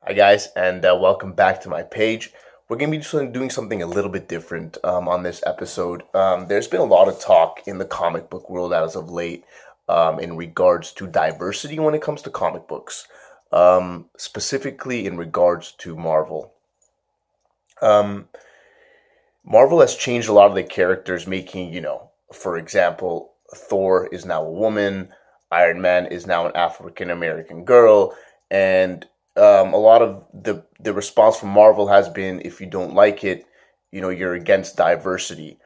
Hi guys, and welcome back to my page. We're going to be doing something a little bit different on this episode. There's been a lot of talk in the comic book world as of late in regards to diversity when it comes to comic books, specifically in regards to Marvel. Um, Marvel has changed a lot of the characters, making, for example, Thor is now a woman, Iron Man is now an African American girl, and a lot of the response from Marvel has been, if you don't like it, you're against diversity.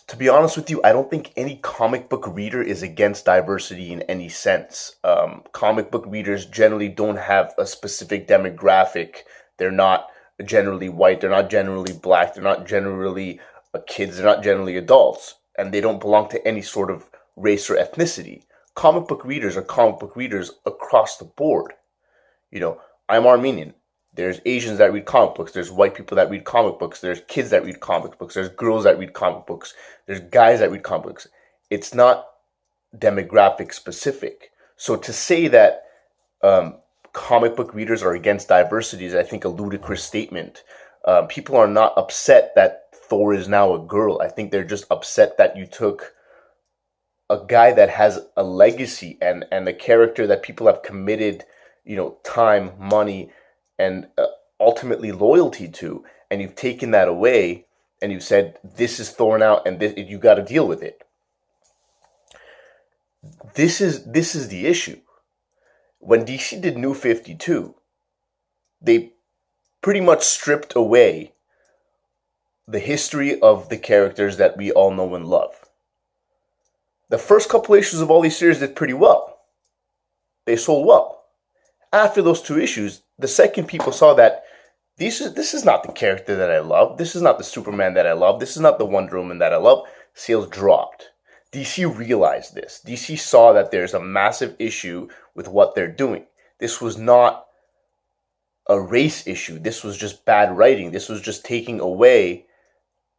To be honest with you, I don't think any comic book reader is against diversity in any sense. Comic book readers generally don't have a specific demographic. They're not generally white, they're not generally black, they're not generally kids, they're not generally adults, and they don't belong to any sort of race or ethnicity. Comic book readers are comic book readers across the board. I'm Armenian. There's Asians that read comic books. There's white people that read comic books. There's kids that read comic books. There's girls that read comic books. There's guys that read comic books. It's not demographic specific. So to say that comic book readers are against diversity is, I think, a ludicrous statement. People are not upset that Thor is now a girl. I think they're just upset that you took a guy that has a legacy and a character that people have committed, time, money, and ultimately loyalty to, and you've taken that away, and you've said this is Thor now, and you got to deal with it. This is the issue. When DC did New 52, they pretty much stripped away the history of the characters that we all know and love. The first couple issues of all these series did pretty well. They sold well. After those two issues, the second people saw that this is not the character that I love, this is not the Superman that I love, this is not the Wonder Woman that I love, sales dropped. DC realized this. DC saw that there's a massive issue with what they're doing. This was not a race issue. This was just bad writing. This was just taking away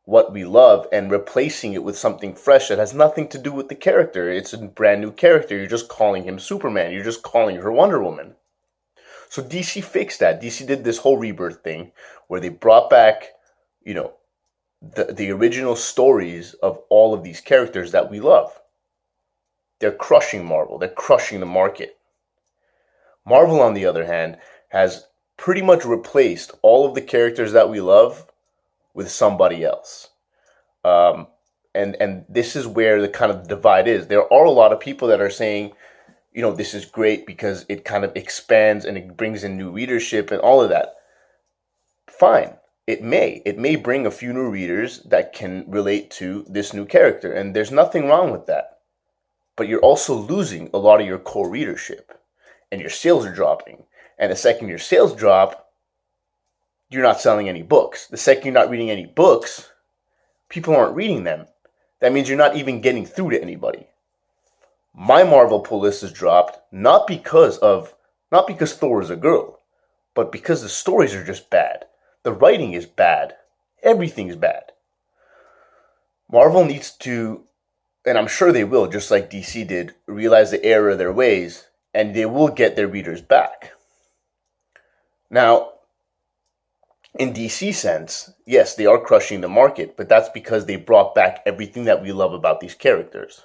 what we love and replacing it with something fresh that has nothing to do with the character. It's a brand new character. You're just calling him Superman. You're just calling her Wonder Woman. So DC fixed that. DC did this whole rebirth thing where they brought back, the original stories of all of these characters that we love. They're crushing Marvel. They're crushing the market. Marvel, on the other hand, has pretty much replaced all of the characters that we love with somebody else. And this is where the kind of divide is. There are a lot of people that are saying, this is great because it kind of expands and it brings in new readership and all of that. Fine. It may bring a few new readers that can relate to this new character, and there's nothing wrong with that. But you're also losing a lot of your core readership, and your sales are dropping. And the second your sales drop, you're not selling any books. The second you're not reading any books, people aren't reading them. That means you're not even getting through to anybody. My Marvel pull list has dropped not because Thor is a girl, but because the stories are just bad. The writing is bad. Everything is bad. Marvel needs to, and I'm sure they will, just like DC did, realize the error of their ways, and they will get their readers back. Now, in DC sense, yes, they are crushing the market, but that's because they brought back everything that we love about these characters.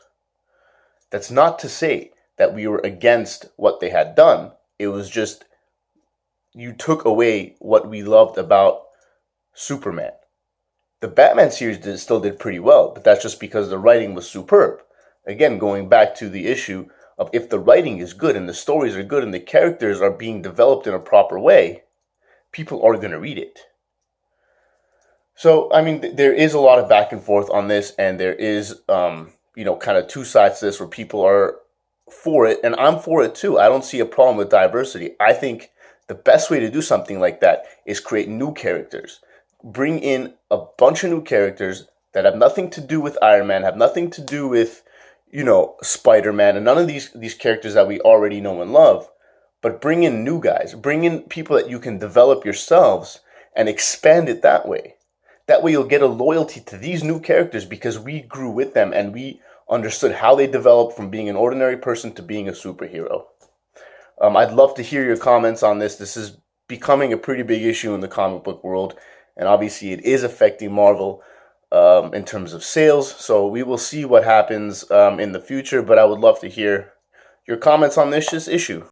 That's not to say that we were against what they had done. It was just, you took away what we loved about Superman. The Batman series still did pretty well, but that's just because the writing was superb. Again, going back to the issue of if the writing is good and the stories are good and the characters are being developed in a proper way, people are going to read it. So, there is a lot of back and forth on this, and there is, kind of two sides to this where people are for it, and I'm for it too. I don't see a problem with diversity. I think the best way to do something like that is create new characters. Bring in a bunch of new characters that have nothing to do with Iron Man, have nothing to do with, Spider-Man, and none of these characters that we already know and love. But bring in new guys. Bring in people that you can develop yourselves and expand it that way. That way you'll get a loyalty to these new characters because we grew with them and we understood how they developed from being an ordinary person to being a superhero. I'd love to hear your comments on this. This has becoming a pretty big issue in the comic book world, and obviously it is affecting Marvel in terms of sales. So we will see what happens in the future, but I would love to hear your comments on this issue.